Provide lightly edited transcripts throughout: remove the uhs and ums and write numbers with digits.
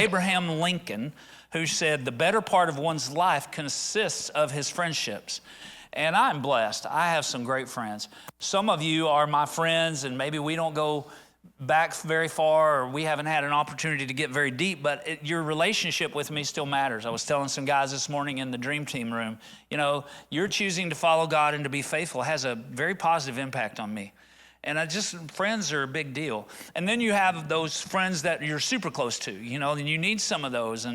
Abraham Lincoln, who said, the better part of one's life consists of his friendships. And I'm blessed. I have some great friends. Some of you are my friends, and maybe we don't go back very far, or we haven't had an opportunity to get very deep, but your relationship with me still matters. I was telling some guys this morning in the Dream Team room, you know, you're choosing to follow God and to be faithful has a very positive impact on me. And friends are a big deal. And then you have those friends that you're super close to, you know, and you need some of those.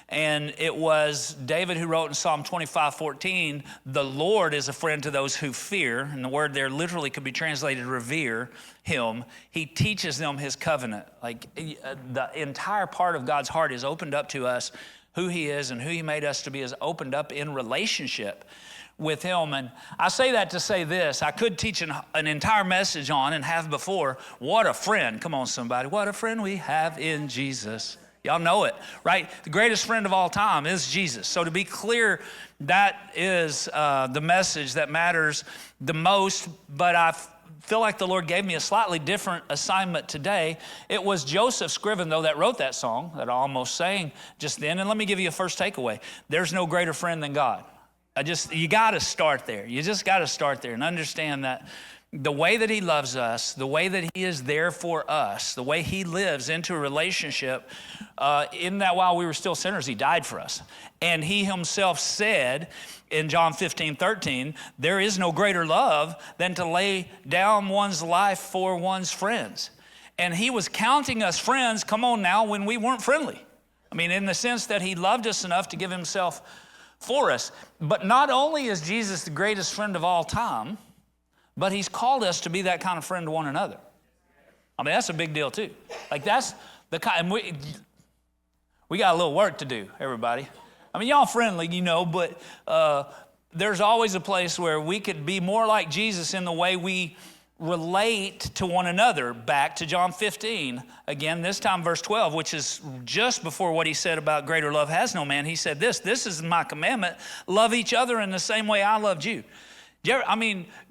And it was David who wrote in Psalm 25:14, the Lord is a friend to those who fear. And the word there literally could be translated revere him. He teaches them his covenant. Like the entire part of God's heart is opened up to us. Who he is and who he made us to be is opened up in relationship with him. And I say that to say this. I could teach an entire message on and have before, what a friend. Come on, somebody. What a friend we have in Jesus. Y'all know it, right? The greatest friend of all time is Jesus. So to be clear, that is the message that matters the most. But I feel like the Lord gave me a slightly different assignment today. It was Joseph Scriven, though, that wrote that song that I almost sang just then. And let me give you a first takeaway. There's no greater friend than God. You got to start there. You just got to start there and understand that the way that he loves us, the way that he is there for us, the way he lives into a relationship, in that while we were still sinners, he died for us. And he himself said in John 15:13, there is no greater love than to lay down one's life for one's friends. And he was counting us friends, come on now, when we weren't friendly. I mean, in the sense that he loved us enough to give himself for us. But not only is Jesus the greatest friend of all time, but he's called us to be that kind of friend to one another. I mean, that's a big deal too. Like that's the kind, and we got a little work to do, everybody. I mean, y'all friendly, you know, but there's always a place where we could be more like Jesus in the way we relate to one another. Back to John 15, again, this time verse 12, which is just before what he said about greater love has no man. He said this is my commandment, love each other in the same way I loved you.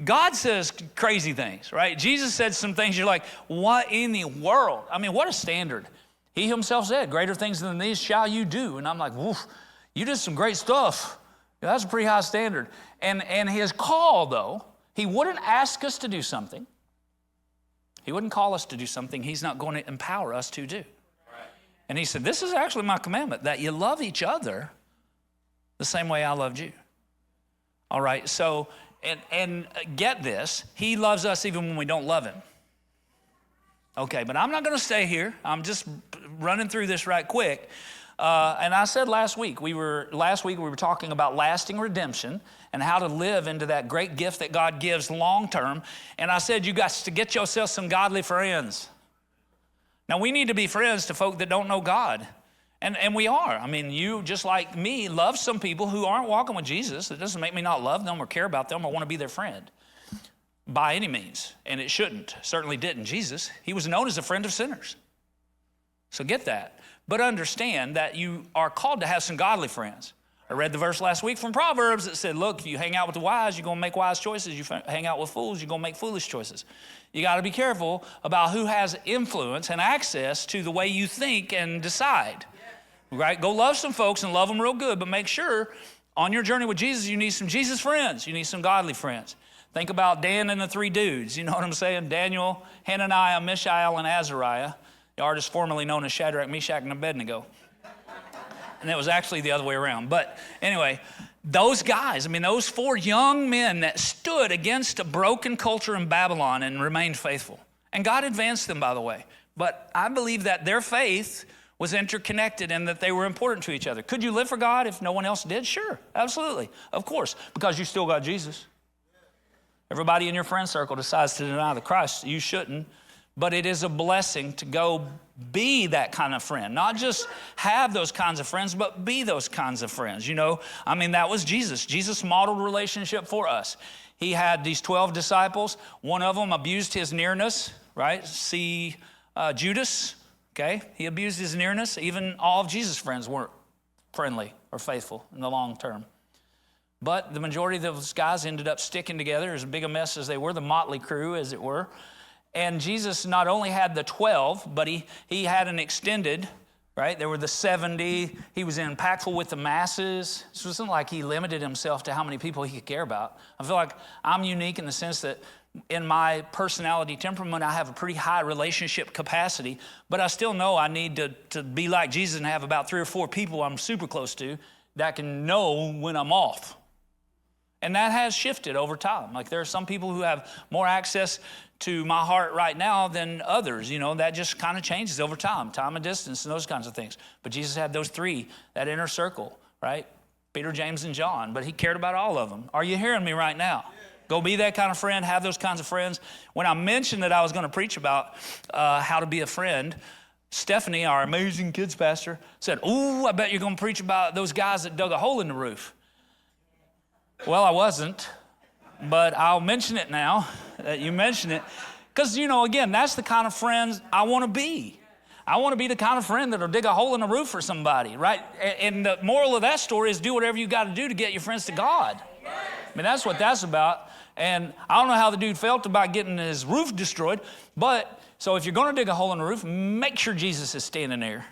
God says crazy things, right? Jesus said some things you're like, what in the world? I mean, what a standard. He himself said, greater things than these shall you do. And I'm like, woof, you did some great stuff. That's a pretty high standard. And his call, though, he wouldn't ask us to do something. He wouldn't call us to do something he's not going to empower us to do. Right. And he said, this is actually my commandment, that you love each other the same way I loved you. All right, so... And get this, he loves us even when we don't love him. Okay, but I'm not going to stay here. I'm just running through this right quick. And I said last week we were talking about lasting redemption and how to live into that great gift that God gives long term. And I said you got to get yourself some godly friends. Now we need to be friends to folk that don't know God. And we are. I mean, you, just like me, love some people who aren't walking with Jesus. It doesn't make me not love them or care about them or want to be their friend by any means. And it shouldn't. Certainly didn't. Jesus, he was known as a friend of sinners. So get that. But understand that you are called to have some godly friends. I read the verse last week from Proverbs that said, look, if you hang out with the wise, you're going to make wise choices. You hang out with fools, you're going to make foolish choices. You got to be careful about who has influence and access to the way you think and decide. Right? Go love some folks and love them real good, but make sure on your journey with Jesus, you need some Jesus friends. You need some godly friends. Think about Dan and the three dudes. You know what I'm saying? Daniel, Hananiah, Mishael, and Azariah, the artist formerly known as Shadrach, Meshach, and Abednego. And it was actually the other way around. But anyway, those guys, I mean, those four young men that stood against a broken culture in Babylon and remained faithful. And God advanced them, by the way. But I believe that their faith was interconnected and that they were important to each other. Could you live for God if no one else did? Sure, absolutely, of course, because you still got Jesus. Everybody in your friend circle decides to deny the Christ. You shouldn't, but it is a blessing to go be that kind of friend. Not just have those kinds of friends, but be those kinds of friends. You know, I mean, that was Jesus. Jesus modeled relationship for us. He had these 12 disciples. One of them abused his nearness, right? See Judas. Okay, he abused his nearness. Even all of Jesus' friends weren't friendly or faithful in the long term. But the majority of those guys ended up sticking together, as big a mess as they were, the motley crew, as it were. And Jesus not only had the 12, but he had an extended right? There were the 70. He was impactful with the masses. This wasn't like he limited himself to how many people he could care about. I feel like I'm unique in the sense that in my personality temperament, I have a pretty high relationship capacity, but I still know I need to be like Jesus and have about 3 or 4 people I'm super close to that can know when I'm off. And that has shifted over time. Like there are some people who have more access to my heart right now than others. You know, that just kind of changes over time and distance and those kinds of things. But Jesus had those 3, that inner circle, right? Peter, James, and John, but he cared about all of them. Are you hearing me right now? Go be that kind of friend, have those kinds of friends. When I mentioned that I was going to preach about how to be a friend, Stephanie, our amazing kids pastor, said, "Ooh, I bet you're going to preach about those guys that dug a hole in the roof." Well, I wasn't, but I'll mention it now that you mention it. Because, you know, again, that's the kind of friends I want to be. I want to be the kind of friend that'll dig a hole in the roof for somebody, right? And the moral of that story is do whatever you got to do to get your friends to God. I mean, that's what that's about. And I don't know how the dude felt about getting his roof destroyed, but so if you're going to dig a hole in the roof, make sure Jesus is standing there.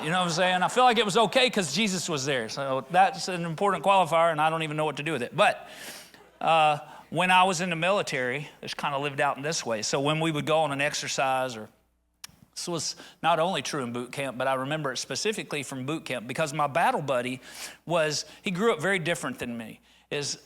You know what I'm saying? I feel like it was okay because Jesus was there. So that's an important qualifier, and I don't even know what to do with it. But when I was in the military, it's kind of lived out in this way. So when we would go on an exercise, or this was not only true in boot camp, but I remember it specifically from boot camp because my battle buddy he grew up very different than me. His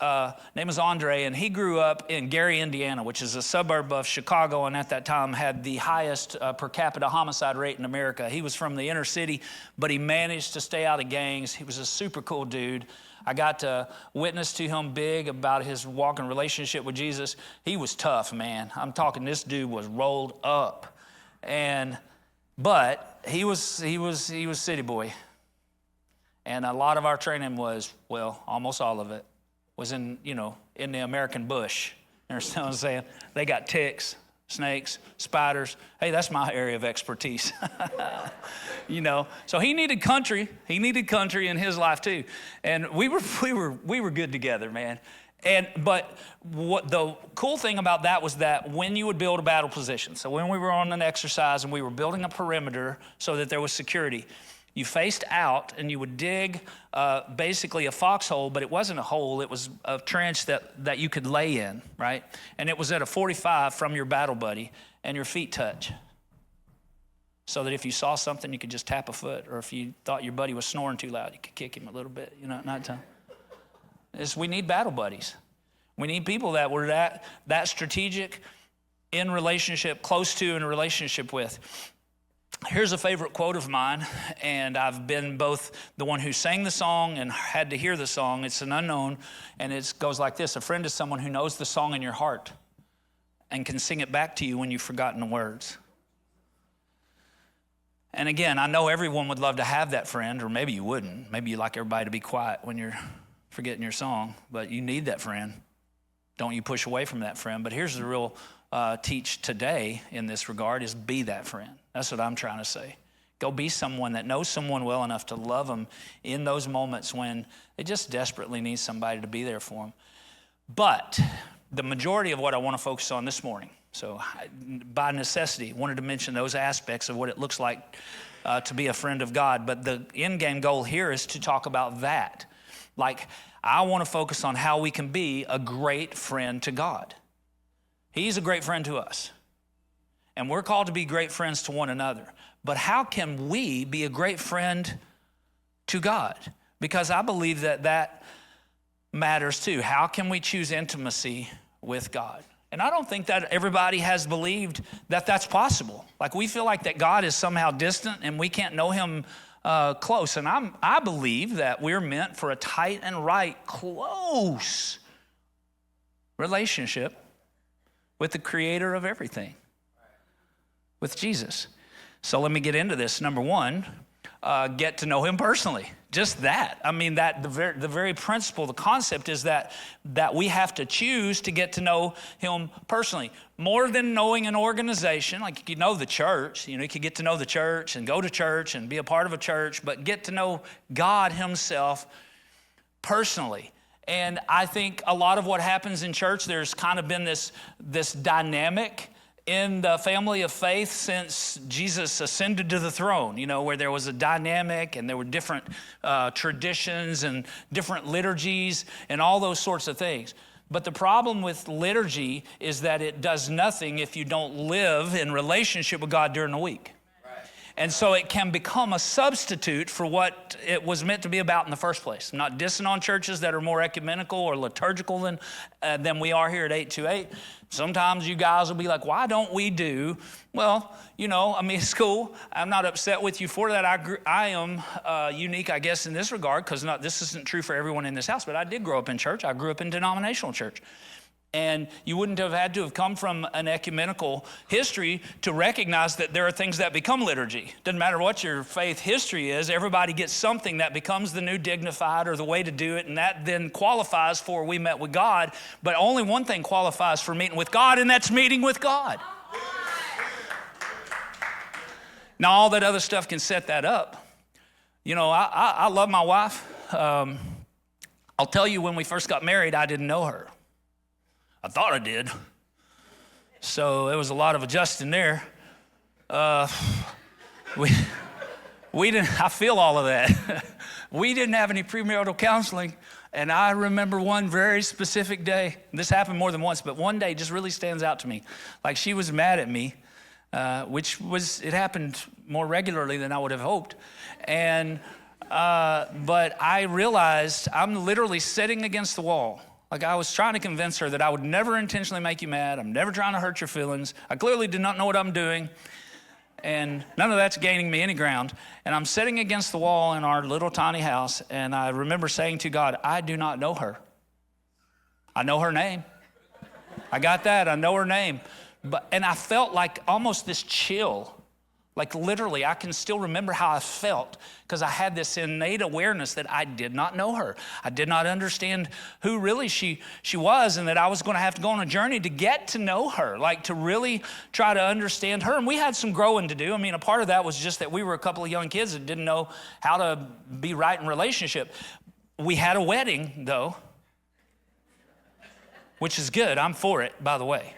name is Andre, and he grew up in Gary, Indiana, which is a suburb of Chicago, and at that time had the highest per capita homicide rate in America. He was from the inner city, but he managed to stay out of gangs. He was a super cool dude. I got to witness to him big about his walking relationship with Jesus. He was tough, man. I'm talking, this dude was rolled up, but he was city boy, and a lot of our training was, well, almost all of it was in the American bush. You understand what I'm saying? They got ticks, snakes, spiders. Hey, that's my area of expertise. So he needed country. He needed country in his life too. And we were good together, man. But what the cool thing about that was that when you would build a battle position, so when we were on an exercise and we were building a perimeter so that there was security, you faced out and you would dig basically a foxhole, but it wasn't a hole, it was a trench that you could lay in, right? And it was at a 45 from your battle buddy, and your feet touch. So that if you saw something, you could just tap a foot, or if you thought your buddy was snoring too loud, you could kick him a little bit, at nighttime. We need battle buddies. We need people that were that strategic, in relationship, close to, in a relationship with. Here's a favorite quote of mine, and I've been both the one who sang the song and had to hear the song. It's an unknown, and it goes like this: a friend is someone who knows the song in your heart and can sing it back to you when you've forgotten the words. And again, I know everyone would love to have that friend, or maybe you wouldn't. Maybe you like everybody to be quiet when you're forgetting your song, but you need that friend. Don't you push away from that friend. But here's the real teach today in this regard is be that friend. That's what I'm trying to say. Go be someone that knows someone well enough to love them in those moments when they just desperately need somebody to be there for them. But the majority of what I want to focus on this morning, so by necessity, wanted to mention those aspects of what it looks like to be a friend of God. But the end game goal here is to talk about that. Like, I want to focus on how we can be a great friend to God. He's a great friend to us. And we're called to be great friends to one another. But how can we be a great friend to God? Because I believe that matters too. How can we choose intimacy with God? And I don't think that everybody has believed that that's possible. Like, we feel like that God is somehow distant and we can't know him close. And I believe that we're meant for a tight and right, close relationship with the creator of everything, with Jesus. So let me get into this. Number one, get to know him personally. Just that. I mean, that the very principle, the concept is that we have to choose to get to know him personally. More than knowing an organization, like you know the church, you could get to know the church and go to church and be a part of a church, but get to know God himself personally. And I think a lot of what happens in church, there's kind of been this dynamic in the family of faith since Jesus ascended to the throne, where there was a dynamic and there were different traditions and different liturgies and all those sorts of things. But the problem with liturgy is that it does nothing if you don't live in relationship with God during the week. And so it can become a substitute for what it was meant to be about in the first place. I'm not dissing on churches that are more ecumenical or liturgical than we are here at 828. Sometimes you guys will be like, why don't we do? Well, it's cool. I'm not upset with you for that. I am unique, I guess, in this regard, because this isn't true for everyone in this house, but I did grow up in church. I grew up in denominational church. And you wouldn't have had to have come from an ecumenical history to recognize that there are things that become liturgy. Doesn't matter what your faith history is, everybody gets something that becomes the new dignified or the way to do it, and that then qualifies for we met with God. But only one thing qualifies for meeting with God, and that's meeting with God. Now, all that other stuff can set that up. I love my wife. I'll tell you, when we first got married, I didn't know her. I thought I did. So there was a lot of adjusting there. We didn't, I feel all of that. We didn't have any premarital counseling. And I remember one very specific day. This happened more than once, but one day just really stands out to me. Like, she was mad at me, it happened more regularly than I would have hoped. But I realized I'm literally sitting against the wall. Like, I was trying to convince her that I would never intentionally make you mad. I'm never trying to hurt your feelings. I clearly did not know what I'm doing. And none of that's gaining me any ground. And I'm sitting against the wall in our little tiny house. And I remember saying to God, I do not know her. I know her name. I got that. I know her name. And I felt like almost this chill. Like, literally, I can still remember how I felt, because I had this innate awareness that I did not know her. I did not understand who really she was, and that I was going to have to go on a journey to get to know her, like to really try to understand her. And we had some growing to do. A part of that was just that we were a couple of young kids that didn't know how to be right in relationship. We had a wedding, though, which is good. I'm for it, by the way.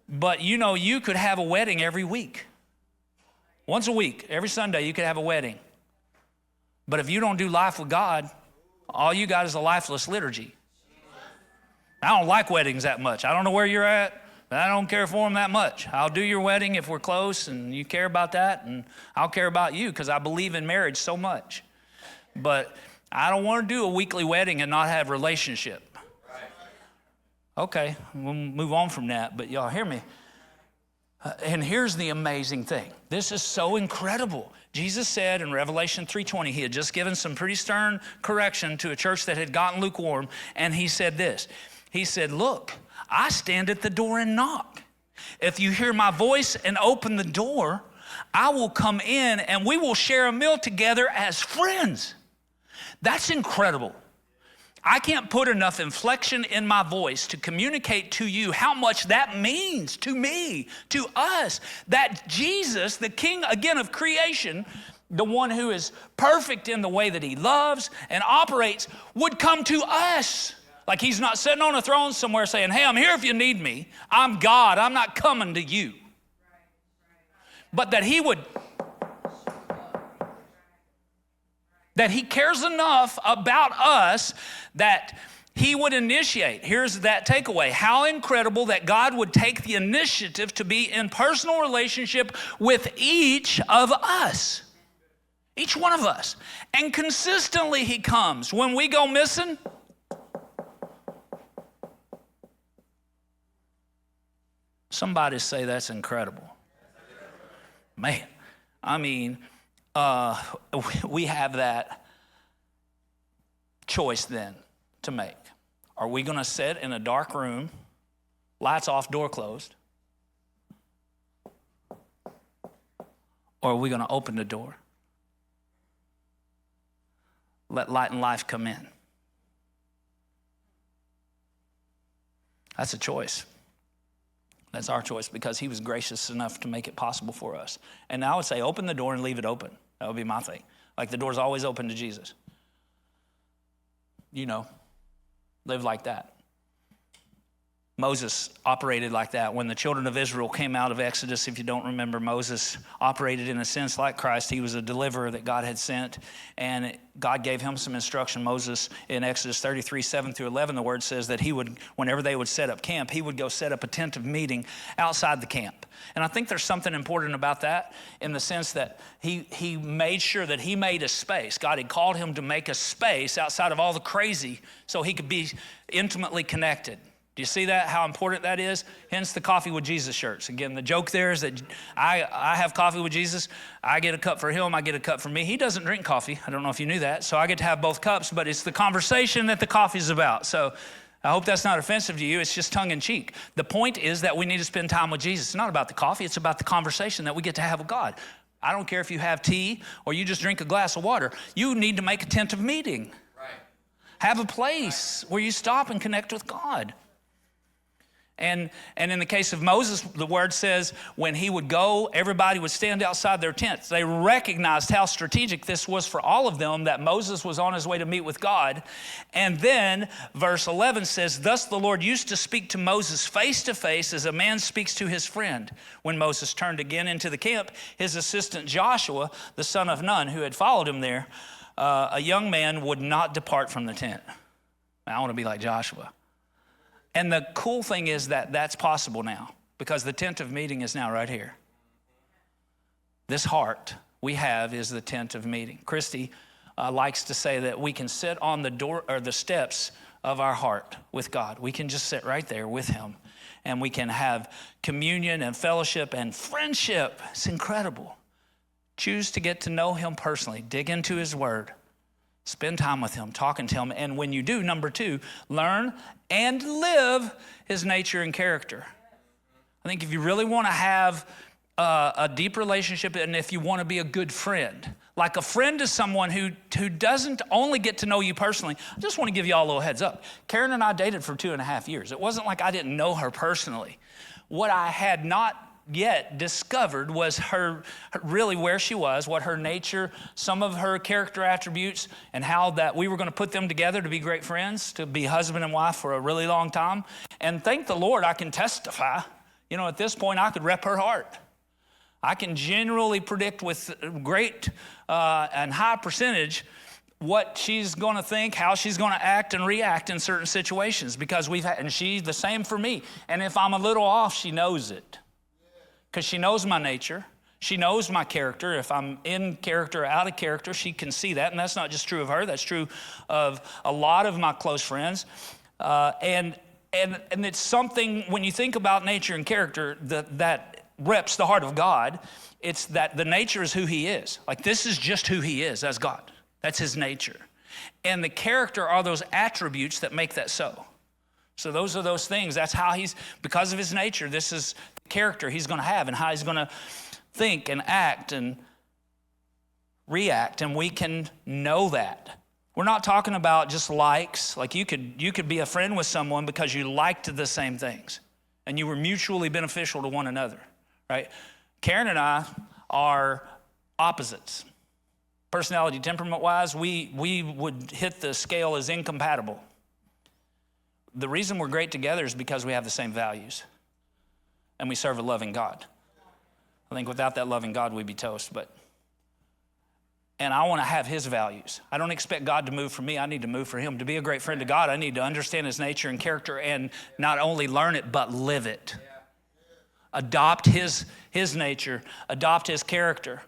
But you could have a wedding every week. Once a week, every Sunday, you could have a wedding. But if you don't do life with God, all you got is a lifeless liturgy. I don't like weddings that much. I don't know where you're at, but I don't care for them that much. I'll do your wedding if we're close and you care about that, and I'll care about you because I believe in marriage so much. But I don't want to do a weekly wedding and not have relationship. Okay, we'll move on from that, but y'all hear me. And here's the amazing thing. This is so incredible. Jesus said in Revelation 3:20, he had just given some pretty stern correction to a church that had gotten lukewarm, and he said this. He said, look, I stand at the door and knock. If you hear my voice and open the door, I will come in and we will share a meal together as friends. That's incredible. I can't put enough inflection in my voice to communicate to you how much that means to me, to us, that Jesus, the King, again, of creation, the one who is perfect in the way that he loves and operates, would come to us. Like, he's not sitting on a throne somewhere saying, hey, I'm here if you need me. I'm God. I'm not coming to you. But that he cares enough about us that he would initiate. Here's that takeaway. How incredible that God would take the initiative to be in personal relationship with each of us. Each one of us. And consistently he comes. When we go missing, somebody say that's incredible. Man, we have that choice then to make. Are we going to sit in a dark room, lights off, door closed? Or are we going to open the door? Let light and life come in. That's a choice. That's our choice, because he was gracious enough to make it possible for us. And I would say open the door and leave it open. That would be my thing. Like, the door's always open to Jesus. Live like that. Moses operated like that. When the children of Israel came out of Exodus, if you don't remember, Moses operated in a sense like Christ. He was a deliverer that God had sent, and God gave him some instruction. Moses, in Exodus 33, 7 through 11, the word says that he would, whenever they would set up camp, he would go set up a tent of meeting outside the camp. And I think there's something important about that in the sense that he made sure that he made a space. God had called him to make a space outside of all the crazy so he could be intimately connected. Do you see that, how important that is? Hence the Coffee with Jesus shirts. Again, the joke there is that I have coffee with Jesus. I get a cup for him. I get a cup for me. He doesn't drink coffee. I don't know if you knew that. So I get to have both cups, but it's the conversation that the coffee's about. So I hope that's not offensive to you. It's just tongue in cheek. The point is that we need to spend time with Jesus. It's not about the coffee. It's about the conversation that we get to have with God. I don't care if you have tea or you just drink a glass of water. You need to make a tent of meeting. Right. Have a place where you stop and connect with God. And in the case of Moses, the word says when he would go, everybody would stand outside their tents. They recognized how strategic this was for all of them, that Moses was on his way to meet with God. And then verse 11 says, thus the Lord used to speak to Moses face to face as a man speaks to his friend. When Moses turned again into the camp, his assistant Joshua, the son of Nun, who had followed him there, a young man, would not depart from the tent. I want to be like Joshua. And the cool thing is that that's possible now because the tent of meeting is now right here. This heart we have is the tent of meeting. Christy likes to say that we can sit on the door or the steps of our heart with God. We can just sit right there with him and we can have communion and fellowship and friendship. It's incredible. Choose to get to know him personally. Dig into his word. Spend time with him, talking to him. And when you do, number 2, learn and live his nature and character. I think if you really want to have a deep relationship and if you want to be a good friend, like a friend is someone who doesn't only get to know you personally. I just want to give you all a little heads up. Karen and I dated for 2.5 years. It wasn't like I didn't know her personally. What I had not yet discovered was her really where she was, what her nature, some of her character attributes, and how that we were going to put them together to be great friends, to be husband and wife for a really long time. And thank the Lord I can testify. You know, at this point I could rep her heart. I can generally predict with great and high percentage what she's going to think, how she's going to act and react in certain situations because and she's the same for me. And if I'm a little off, she knows it. Because she knows my nature. She knows my character. If I'm in character or out of character, she can see that. And that's not just true of her. That's true of a lot of my close friends. And it's something, when you think about nature and character, that reps the heart of God. It's that the nature is who he is. Like this is just who he is as God. That's his nature. And the character are those attributes that make that so. So those are those things. That's how because of his nature, this is the character he's going to have and how he's going to think and act and react. And we can know that. We're not talking about just likes. Like you could be a friend with someone because you liked the same things and you were mutually beneficial to one another, right? Karen and I are opposites. Personality, temperament-wise, we would hit the scale as incompatible. The reason we're great together is because we have the same values and we serve a loving God. I think without that loving God, we'd be toast. And I want to have his values. I don't expect God to move for me. I need to move for him. To be a great friend to God, I need to understand his nature and character and not only learn it, but live it. Adopt his nature, adopt his character.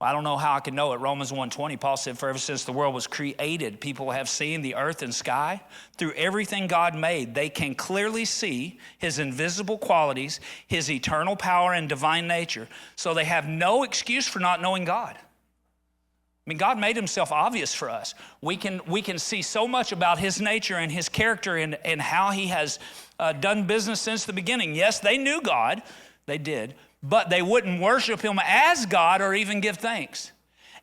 I don't know how I can know it. Romans 1:20, Paul said, for ever since the world was created, people have seen the earth and sky. Through everything God made, they can clearly see his invisible qualities, his eternal power and divine nature. So they have no excuse for not knowing God. I mean, God made himself obvious for us. We can see so much about his nature and his character and how he has done business since the beginning. Yes, they knew God. They did. But they wouldn't worship him as God or even give thanks.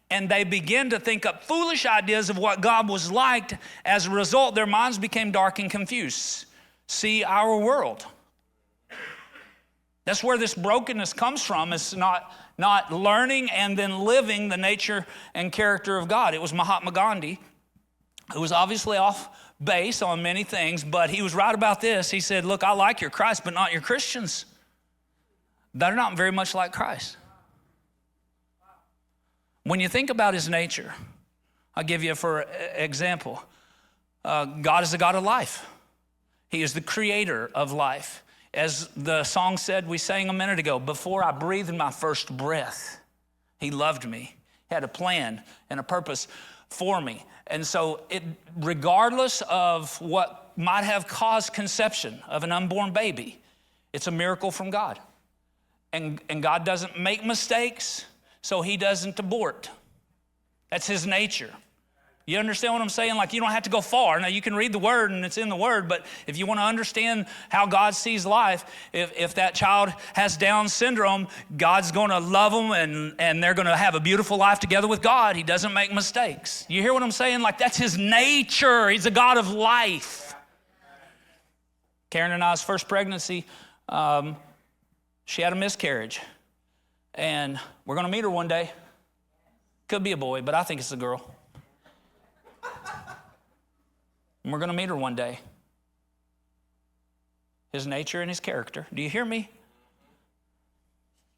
And they began to think up foolish ideas of what God was like. As a result, their minds became dark and confused. See our world. That's where this brokenness comes from. It's not learning and then living the nature and character of God. It was Mahatma Gandhi who was obviously off base on many things, but he was right about this. He said, look, I like your Christ, but not your Christians. They're not very much like Christ. When you think about his nature, I'll give you for example, God is a God of life. He is the creator of life. As the song said, we sang a minute ago, before I breathed my first breath, he loved me. He had a plan and a purpose for me. And so regardless of what might have caused conception of an unborn baby, it's a miracle from God. And God doesn't make mistakes, so he doesn't abort. That's his nature. You understand what I'm saying? Like, you don't have to go far. Now, you can read the word and it's in the word, but if you want to understand how God sees life, if that child has Down syndrome, God's going to love them and they're going to have a beautiful life together with God. He doesn't make mistakes. You hear what I'm saying? Like, that's his nature. He's a God of life. Karen and I's first pregnancy, she had a miscarriage. And we're going to meet her one day. Could be a boy, but I think it's a girl. And we're going to meet her one day. His nature and his character. Do you hear me?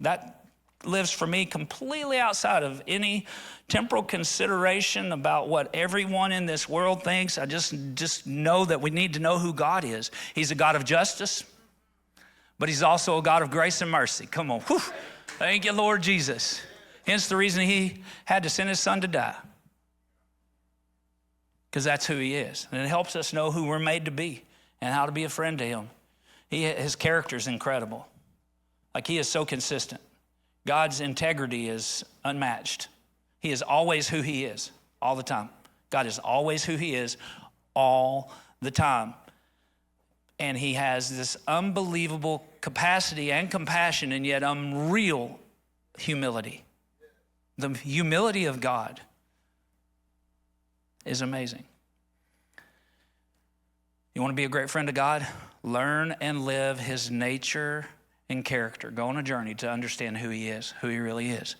That lives for me completely outside of any temporal consideration about what everyone in this world thinks. I just know that we need to know who God is. He's a God of justice, but he's also a God of grace and mercy. Come on. Whew. Thank you, Lord Jesus. Hence the reason he had to send his son to die. Because that's who he is. And it helps us know who we're made to be and how to be a friend to him. His character is incredible. Like, he is so consistent. God's integrity is unmatched. He is always who he is, all the time. God is always who he is, all the time. And he has this unbelievable capacity and compassion and yet unreal humility. The humility of God is amazing. You want to be a great friend of God? Learn and live his nature and character. Go on a journey to understand who he is, who he really is.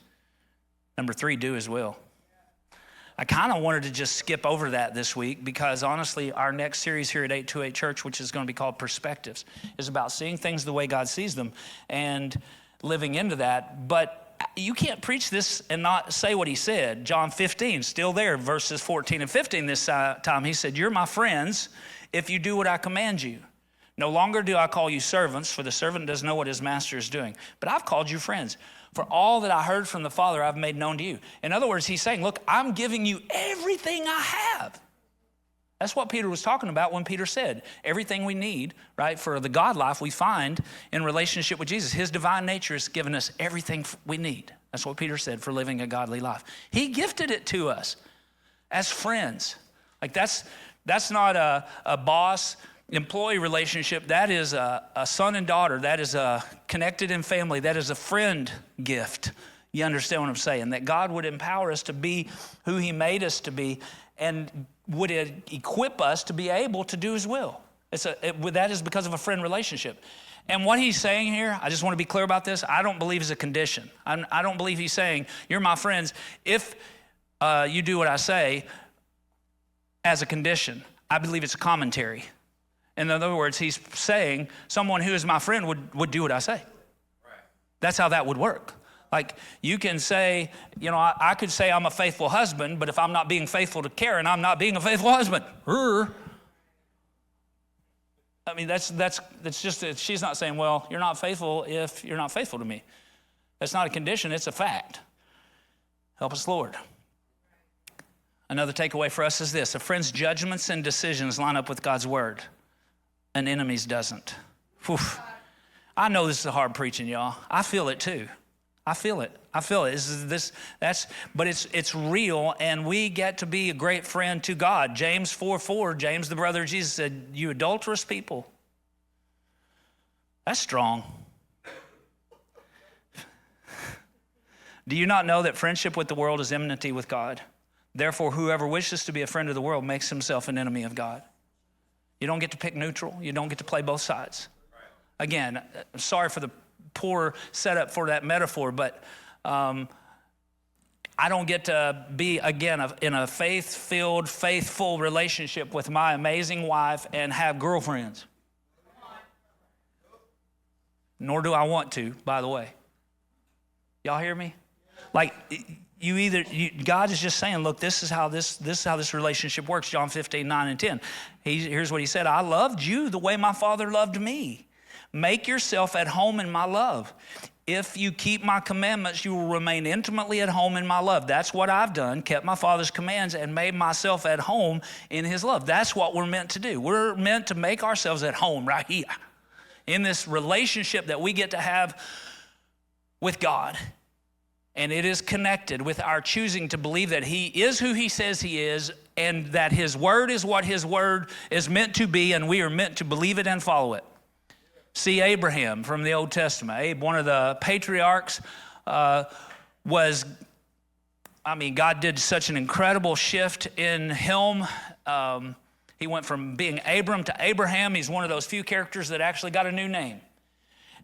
Number 3, do his will. I kind of wanted to just skip over that this week because honestly, our next series here at 828 Church, which is going to be called Perspectives, is about seeing things the way God sees them and living into that. But you can't preach this and not say what he said. John 15, still there, verses 14 and 15 this time. He said, you're my friends if you do what I command you. No longer do I call you servants, for the servant doesn't know what his master is doing. But I've called you friends. For all that I heard from the Father, I've made known to you. In other words, he's saying, look, I'm giving you everything I have. That's what Peter was talking about when Peter said, everything we need, right, for the God life we find in relationship with Jesus. His divine nature has given us everything we need. That's what Peter said for living a godly life. He gifted it to us as friends. Like, that's not a boss-employee relationship. That is a son and daughter. That is a connected in family. That is a friend gift. You understand what I'm saying? That God would empower us to be who he made us to be and would equip us to be able to do his will. That is because of a friend relationship. And what he's saying here, I just want to be clear about this, I don't believe is a condition. I don't believe he's saying, you're my friends if you do what I say as a condition. I believe it's a commentary. In other words, he's saying someone who is my friend would do what I say. Right. That's how that would work. Like, you can say, I could say I'm a faithful husband, but if I'm not being faithful to Karen, I'm not being a faithful husband. I mean, that's just, she's not saying, well, you're not faithful if you're not faithful to me. That's not a condition, it's a fact. Help us, Lord. Another takeaway for us is this: a friend's judgments and decisions line up with God's word. An enemy's doesn't. Whew. I know this is hard preaching, y'all. I feel it too. I feel it. But it's real, and we get to be a great friend to God. James 4:4, James, the brother of Jesus, said, you adulterous people. That's strong. Do you not know that friendship with the world is enmity with God? Therefore, whoever wishes to be a friend of the world makes himself an enemy of God. You don't get to pick neutral. You don't get to play both sides. Again, sorry for the poor setup for that metaphor, but I don't get to be, again, in a faith-filled, faithful relationship with my amazing wife and have girlfriends. Nor do I want to, by the way. Y'all hear me? Like, God is just saying, look, this is how this relationship works. John 15, 9 and 10. Here's what he said. I loved you the way my Father loved me. Make yourself at home in my love. If you keep my commandments, you will remain intimately at home in my love. That's what I've done, kept my Father's commands and made myself at home in his love. That's what we're meant to do. We're meant to make ourselves at home right here in this relationship that we get to have with God. And it is connected with our choosing to believe that he is who he says he is, and that his word is what his word is meant to be, and we are meant to believe it and follow it. See Abraham from the Old Testament. Abe, one of the patriarchs, God did such an incredible shift in him. He went from being Abram to Abraham. He's one of those few characters that actually got a new name.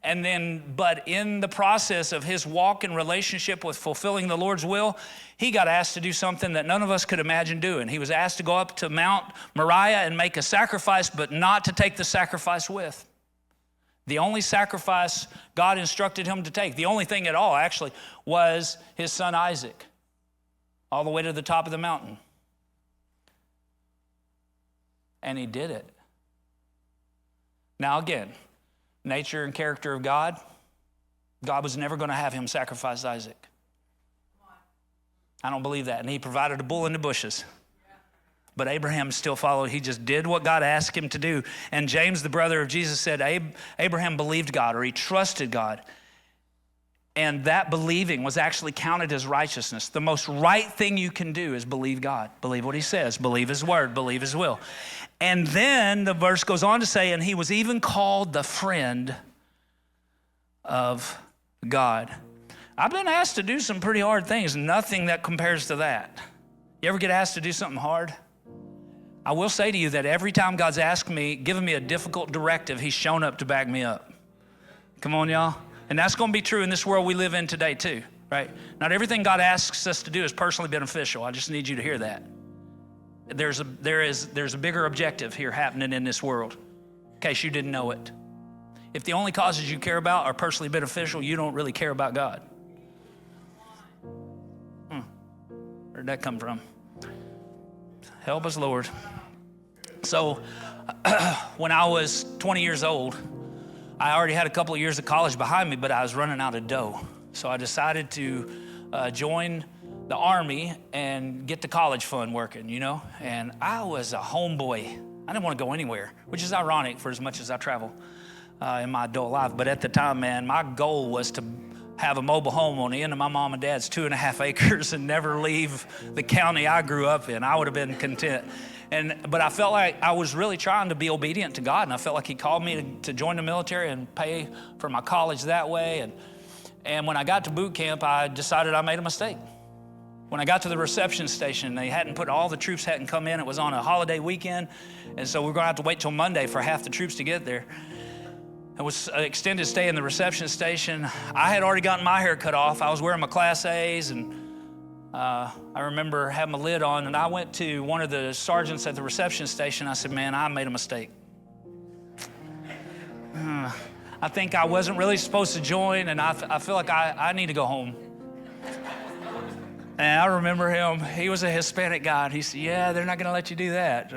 But in the process of his walk and relationship with fulfilling the Lord's will, he got asked to do something that none of us could imagine doing. He was asked to go up to Mount Moriah and make a sacrifice, but not to take the sacrifice with. The only sacrifice God instructed him to take, the only thing at all actually, was his son Isaac, all the way to the top of the mountain. And he did it. Now again, nature and character of God was never going to have him sacrifice Isaac. I don't believe that. And he provided a bull in the bushes. But Abraham still followed. He just did what God asked him to do. And James, the brother of Jesus, said Abraham believed God, or he trusted God. And that believing was actually counted as righteousness. The most right thing you can do is believe God. Believe what he says. Believe his word. Believe his will. And then the verse goes on to say, and he was even called the friend of God. I've been asked to do some pretty hard things. Nothing that compares to that. You ever get asked to do something hard? I will say to you that every time God's asked me, given me a difficult directive, he's shown up to back me up. Come on, y'all. And that's going to be true in this world we live in today too, right? Not everything God asks us to do is personally beneficial. I just need you to hear that. There's a bigger objective here happening in this world, in case you didn't know it. If the only causes you care about are personally beneficial, you don't really care about God. Where'd that come from? Help us, Lord. So when I was 20 years old, I already had a couple of years of college behind me, but I was running out of dough. So I decided to join the Army and get the college fund working, you know? And I was a homeboy. I didn't want to go anywhere, which is ironic for as much as I travel in my adult life. But at the time, man, my goal was to have a mobile home on the end of my mom and dad's 2.5 acres and never leave the county I grew up in. I would have been content. But I felt like I was really trying to be obedient to God, and I felt like he called me to join the military and pay for my college that way. And when I got to boot camp, I decided I made a mistake. When I got to the reception station, all the troops hadn't come in. It was on a holiday weekend, and so we're going to have to wait till Monday for half the troops to get there. It was an extended stay in the reception station. I had already gotten my hair cut off. I was wearing my Class A's, and I remember having my lid on, and I went to one of the sergeants at the reception station. I said, man, I made a mistake. I think I wasn't really supposed to join, and I feel like I need to go home. And I remember him, he was a Hispanic guy, and he said, yeah, they're not going to let you do that.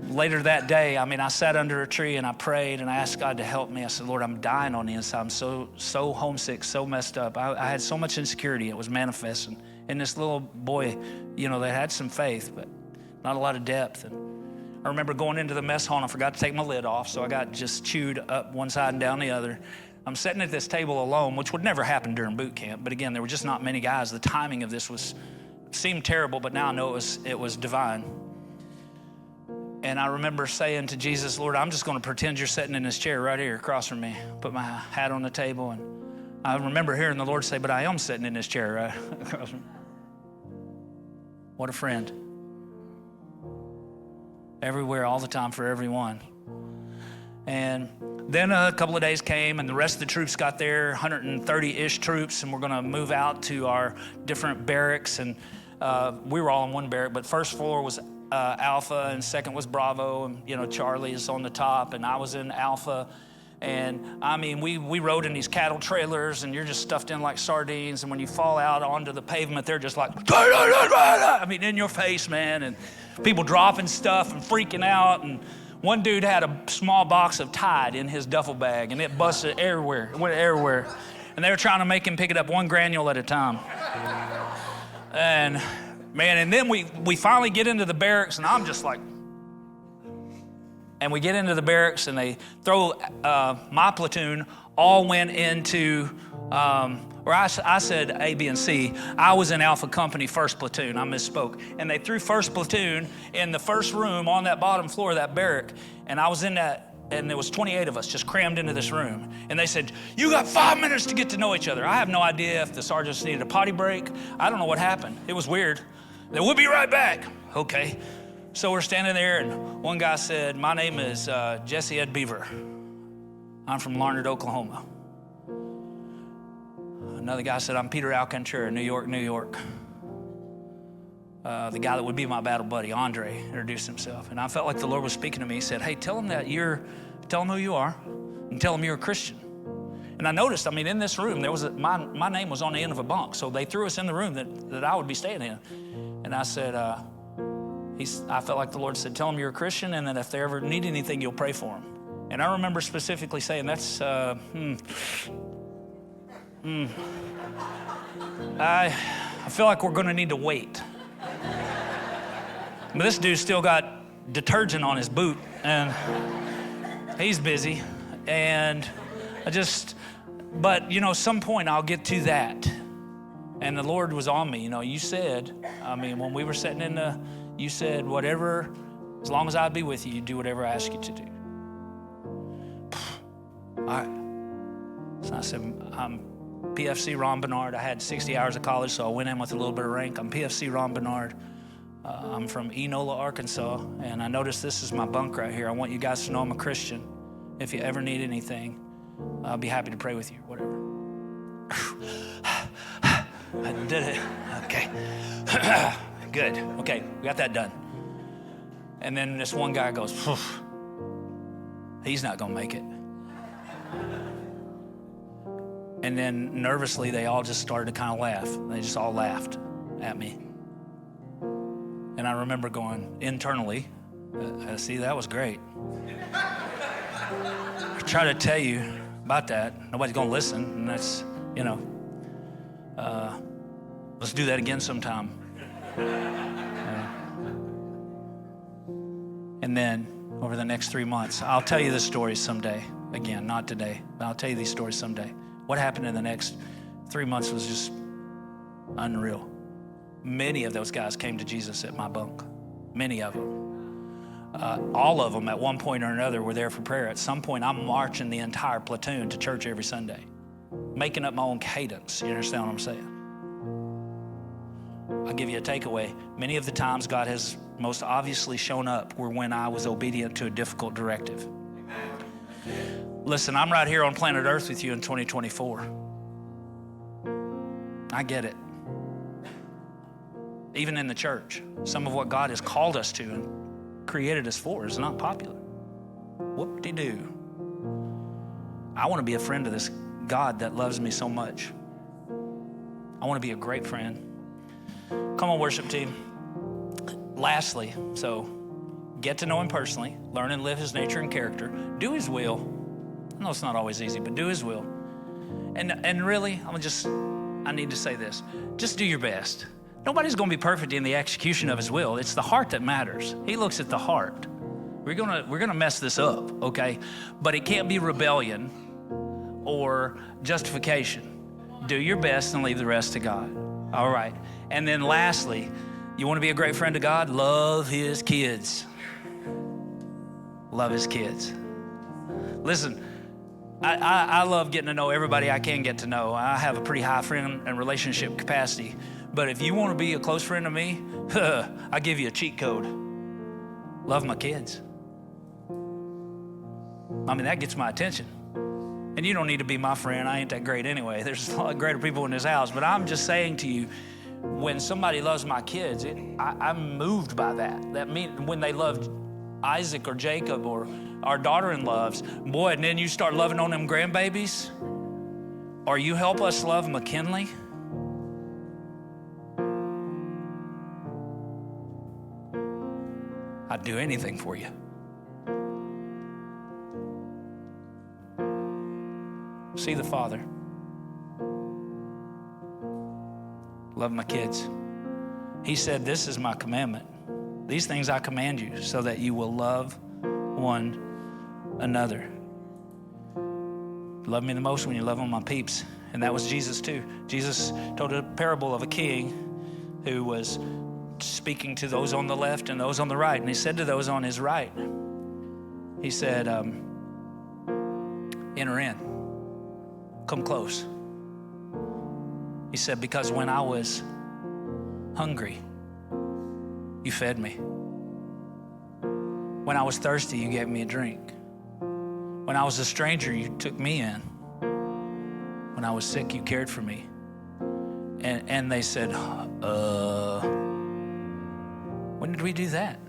Later that day, I sat under a tree and I prayed and I asked God to help me. I said, Lord, I'm dying on the inside. I'm so homesick, so messed up. I had so much insecurity. It was manifesting. And this little boy, that had some faith, but not a lot of depth. And I remember going into the mess hall and I forgot to take my lid off, so I got just chewed up one side and down the other. I'm sitting at this table alone, which would never happen during boot camp. But again, there were just not many guys. The timing of this seemed terrible, but now I know it was divine. And I remember saying to Jesus, Lord, I'm just going to pretend you're sitting in this chair right here across from me. Put my hat on the table. And I remember hearing the Lord say, but I am sitting in this chair right across from me. What a friend. Everywhere, all the time, for everyone. And Then a couple of days came, and the rest of the troops got there, 130-ish troops, and we're going to move out to our different barracks. And we were all in one barrack, but first floor was Alpha, and second was Bravo, and Charlie is on the top, and I was in Alpha. And I mean, we rode in these cattle trailers, and you're just stuffed in like sardines. And when you fall out onto the pavement, they're just like, I mean, in your face, man. And people dropping stuff and freaking out. And one dude had a small box of Tide in his duffel bag, and it busted everywhere. It went everywhere. And they were trying to make him pick it up one granule at a time. And man, and then we finally get into the barracks, and I'm just like, and we get into the barracks, and they throw my platoon all went into, or I said A, B, and C. I was in Alpha Company, 1st Platoon. I misspoke. And they threw 1st Platoon in the first room on that bottom floor of that barrack, and I was in that, and there was 28 of us just crammed into this room. And they said, you got 5 minutes to get to know each other. I have no idea if the sergeants needed a potty break. I don't know what happened. It was weird. They will be right back. Okay. So we're standing there, and one guy said, my name is Jesse Ed Beaver. I'm from Barnard, Oklahoma. Another guy said, I'm Peter Alcantara, New York, New York. The guy that would be my battle buddy, Andre, introduced himself. And I felt like the Lord was speaking to me. He said, hey, tell him who you are, and tell him you're a Christian. And I noticed, I mean, in this room, my name was on the end of a bunk. So they threw us in the room that I would be staying in. And I said, I felt like the Lord said, tell them you're a Christian, and that if they ever need anything, you'll pray for them. And I remember specifically saying, that's, I feel like we're going to need to wait. But this dude still got detergent on his boot, and he's busy. And but some point I'll get to that. And the Lord was on me. You said, when we were sitting you said, whatever, as long as I'd be with you, you do whatever I ask you to do. All right. So I said, I'm PFC Ron Barnard. I had 60 hours of college, so I went in with a little bit of rank. I'm PFC Ron Barnard. I'm from Enola, Arkansas, and I noticed this is my bunk right here. I want you guys to know I'm a Christian. If you ever need anything, I'll be happy to pray with you, whatever. I did it. Okay. Good. Okay, we got that done. And then this one guy goes, he's not going to make it. And then nervously, they all just started to kind of laugh. They just all laughed at me. And I remember going internally, see, that was great. I try to tell you about that. Nobody's going to listen. And that's, let's do that again sometime. And then over the next 3 months, I'll tell you this story someday. Again, not today, but I'll tell you these stories someday. What happened in the next 3 months was just unreal. Many of those guys came to Jesus at my bunk. Many of them. All of them at one point or another were there for prayer. At some point, I'm marching the entire platoon to church every Sunday, making up my own cadence. You understand what I'm saying? I'll give you a takeaway. Many of the times God has most obviously shown up were when I was obedient to a difficult directive. Listen, I'm right here on planet Earth with you in 2024. I get it. Even in the church, some of what God has called us to and created us for is not popular. Whoop-de-doo. I want to be a friend of this God that loves me so much. I want to be a great friend. Come on, worship team. Lastly, so get to know him personally, learn and live his nature and character, do his will. I know it's not always easy, but do his will. And really, I need to say this. Just do your best. Nobody's going to be perfect in the execution of his will. It's the heart that matters. He looks at the heart. We're gonna mess this up, okay? But it can't be rebellion or justification. Do your best and leave the rest to God. All right. And then lastly, you want to be a great friend to God? Love his kids. Love his kids. Listen, I love getting to know everybody I can get to know. I have a pretty high friend and relationship capacity. But if you want to be a close friend to me, I give you a cheat code. Love my kids. I mean, that gets my attention. And you don't need to be my friend. I ain't that great anyway. There's a lot greater people in this house. But I'm just saying to you, when somebody loves my kids, I'm moved by that. That means when they love Isaac or Jacob or our daughter-in-laws, boy, and then you start loving on them grandbabies, or you help us love McKinley. I'd do anything for you. See the Father. Love my kids. He said, this is my commandment. These things I command you so that you will love one another. Love me the most when you love on my peeps. And that was Jesus too. Jesus told a parable of a king who was speaking to those on the left and those on the right. And he said to those on his right, he said, enter in, come close. He said, because when I was hungry, you fed me. When I was thirsty, you gave me a drink. When I was a stranger, you took me in. When I was sick, you cared for me. And they said, when did we do that?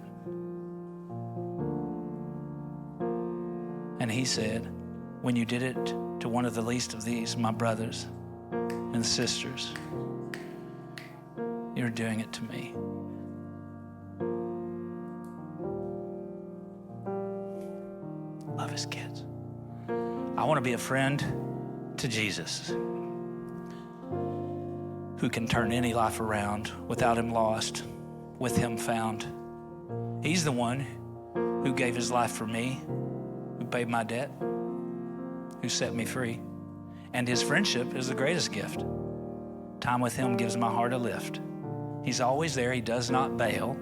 And he said, when you did it to one of the least of these, my brothers and sisters, you're doing it to me. Love his kids. I want to be a friend to Jesus, who can turn any life around, without him lost, with him found. He's the one who gave his life for me, who paid my debt, who set me free. And his friendship is the greatest gift. Time with him gives my heart a lift. He's always there. He does not bail.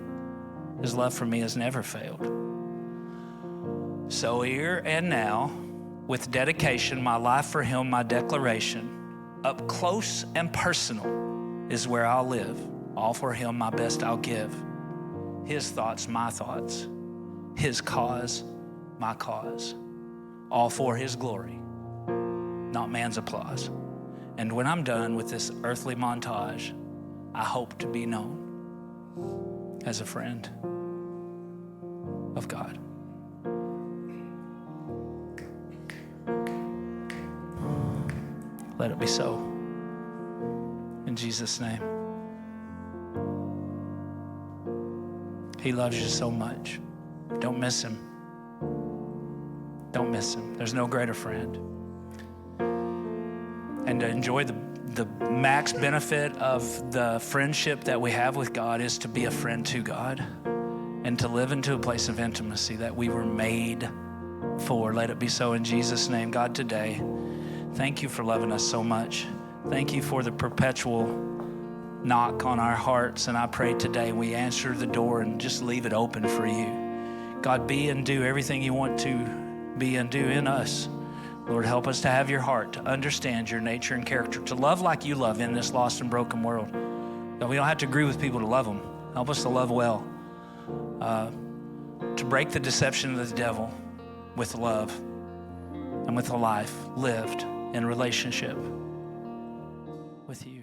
His love for me has never failed. So here and now, with dedication, my life for him, my declaration, up close and personal is where I'll live. All for him, my best I'll give. His thoughts, my thoughts. His cause, my cause. All for his glory, not man's applause. And when I'm done with this earthly montage, I hope to be known as a friend of God. Let it be so. In Jesus' name. He loves you so much. Don't miss him. Don't miss him. There's no greater friend. And to enjoy the max benefit of the friendship that we have with God is to be a friend to God and to live into a place of intimacy that we were made for. Let it be so in Jesus' name. God, today, thank you for loving us so much. Thank you for the perpetual knock on our hearts. And I pray today we answer the door and just leave it open for you. God, be and do everything you want to be and do in us. Lord, help us to have your heart, to understand your nature and character, to love like you love in this lost and broken world. God, we don't have to agree with people to love them. Help us to love well, to break the deception of the devil with love and with a life lived in relationship with you.